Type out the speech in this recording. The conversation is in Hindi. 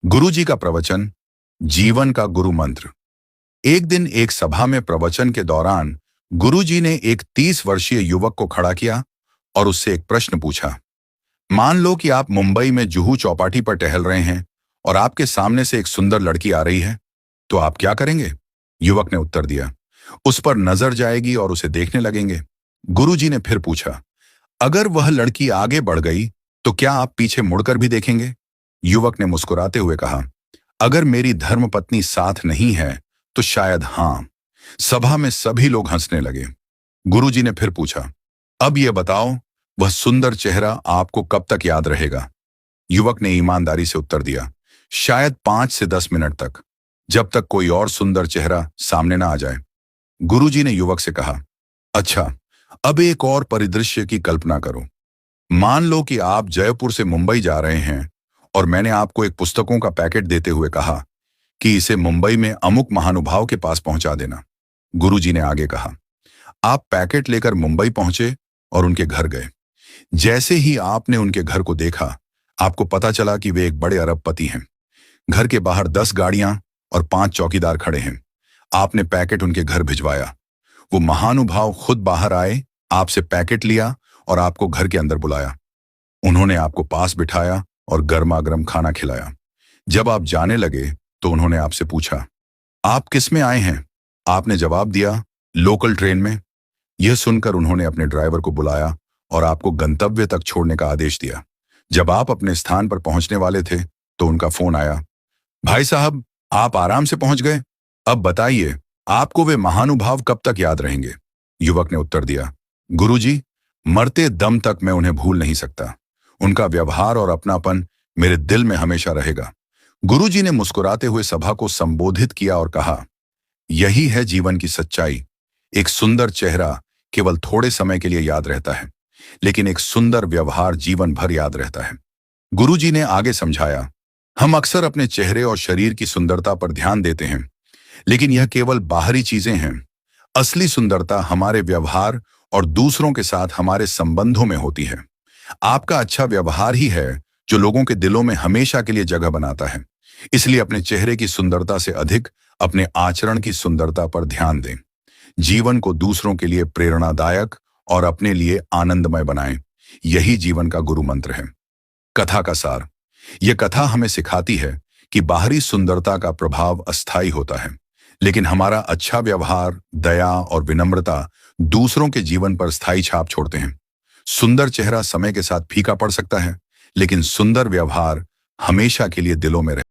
गुरुजी का प्रवचन, जीवन का गुरु मंत्र। एक दिन एक सभा में प्रवचन के दौरान गुरुजी ने एक 30 वर्षीय युवक को खड़ा किया और उससे एक प्रश्न पूछा। मान लो कि आप मुंबई में जुहू चौपाटी पर टहल रहे हैं और आपके सामने से एक सुंदर लड़की आ रही है, तो आप क्या करेंगे? युवक ने उत्तर दिया, उस पर नजर जाएगी और उसे देखने लगेंगे। गुरुजी ने फिर पूछा, अगर वह लड़की आगे बढ़ गई तो क्या आप पीछे मुड़कर भी देखेंगे? युवक ने मुस्कुराते हुए कहा, अगर मेरी धर्मपत्नी साथ नहीं है तो शायद हाँ। सभा में सभी लोग हंसने लगे। गुरुजी ने फिर पूछा, अब यह बताओ, वह सुंदर चेहरा आपको कब तक याद रहेगा? युवक ने ईमानदारी से उत्तर दिया, शायद 5 से 10 मिनट तक, जब तक कोई और सुंदर चेहरा सामने ना आ जाए। गुरुजी ने युवक से कहा, अच्छा, अब एक और परिदृश्य की कल्पना करो। मान लो कि आप जयपुर से मुंबई जा रहे हैं और मैंने आपको एक पुस्तकों का पैकेट देते हुए कहा कि इसे मुंबई में अमुक महानुभाव के पास पहुंचा देना। गुरुजी ने आगे कहा, आप पैकेट लेकर मुंबई पहुंचे और उनके घर गए। जैसे ही आपने उनके घर को देखा, आपको पता चला कि वे एक बड़े अरबपति हैं। घर के बाहर 10 गाड़ियां और 5 चौकीदार खड़े हैं। आपने पैकेट उनके घर भिजवाया। वो महानुभाव खुद बाहर आए, आपसे पैकेट लिया और आपको घर के अंदर बुलाया। उन्होंने आपको पास बिठाया और गर्मा गर्म खाना खिलाया। जब आप जाने लगे तो उन्होंने आपसे पूछा, आप किस में आए हैं? आपने जवाब दिया, लोकल ट्रेन में। यह सुनकर उन्होंने अपने ड्राइवर को बुलाया और आपको गंतव्य तक छोड़ने का आदेश दिया। जब आप अपने स्थान पर पहुंचने वाले थे तो उनका फोन आया, भाई साहब, आप आराम से पहुंच गए। अब बताइए, आपको वे महानुभाव कब तक याद रहेंगे? युवक ने उत्तर दिया, गुरुजी, मरते दम तक मैं उन्हें भूल नहीं सकता। उनका व्यवहार और अपनापन मेरे दिल में हमेशा रहेगा। गुरुजी ने मुस्कुराते हुए सभा को संबोधित किया और कहा, यही है जीवन की सच्चाई। एक सुंदर चेहरा केवल थोड़े समय के लिए याद रहता है, लेकिन एक सुंदर व्यवहार जीवन भर याद रहता है। गुरुजी ने आगे समझाया, हम अक्सर अपने चेहरे और शरीर की सुंदरता पर ध्यान देते हैं, लेकिन यह केवल बाहरी चीजें हैं। असली सुंदरता हमारे व्यवहार और दूसरों के साथ हमारे संबंधों में होती है। आपका अच्छा व्यवहार ही है जो लोगों के दिलों में हमेशा के लिए जगह बनाता है। इसलिए अपने चेहरे की सुंदरता से अधिक अपने आचरण की सुंदरता पर ध्यान दें। जीवन को दूसरों के लिए प्रेरणादायक और अपने लिए आनंदमय बनाएं। यही जीवन का गुरु मंत्र है। कथा का सार। यह कथा हमें सिखाती है कि बाहरी सुंदरता का प्रभाव अस्थायी होता है, लेकिन हमारा अच्छा व्यवहार, दया और विनम्रता दूसरों के जीवन पर स्थायी छाप छोड़ते हैं। सुंदर चेहरा समय के साथ फीका पड़ सकता है, लेकिन सुंदर व्यवहार हमेशा के लिए दिलों में रहता है।